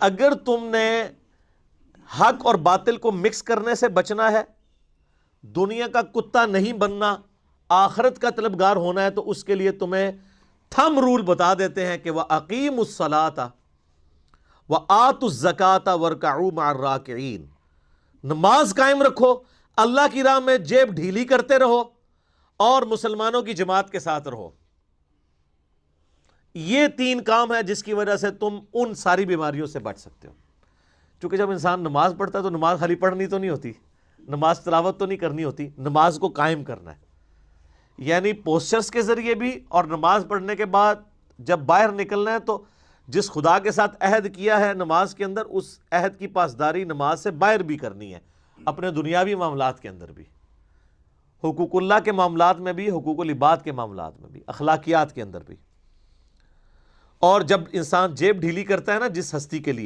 اگر تم نے حق اور باطل کو مکس کرنے سے بچنا ہے، دنیا کا کتا نہیں بننا، آخرت کا طلبگار ہونا ہے، تو اس کے لیے تمہیں تھم رول بتا دیتے ہیں کہ وَأَقِيمُوا الصَّلَاةَ وَآتُوا الزَّكَاةَ وَارْكَعُوا مَعَ الرَّاكِعِينَ۔ نماز قائم رکھو، اللہ کی راہ میں جیب ڈھیلی کرتے رہو، اور مسلمانوں کی جماعت کے ساتھ رہو۔ یہ تین کام ہے جس کی وجہ سے تم ان ساری بیماریوں سے بچ سکتے ہو۔ چونکہ جب انسان نماز پڑھتا ہے تو نماز خالی پڑھنی تو نہیں ہوتی، نماز تلاوت تو نہیں کرنی ہوتی، نماز کو قائم کرنا ہے، یعنی پوسچرز کے ذریعے بھی، اور نماز پڑھنے کے بعد جب باہر نکلنا ہے تو جس خدا کے ساتھ عہد کیا ہے نماز کے اندر، اس عہد کی پاسداری نماز سے باہر بھی کرنی ہے، اپنے دنیاوی معاملات کے اندر بھی، حقوق اللہ کے معاملات میں بھی، حقوق العباد کے معاملات میں بھی، اخلاقیات کے اندر بھی۔ اور جب انسان جیب ڈھیلی کرتا ہے نا جس ہستی کے لیے،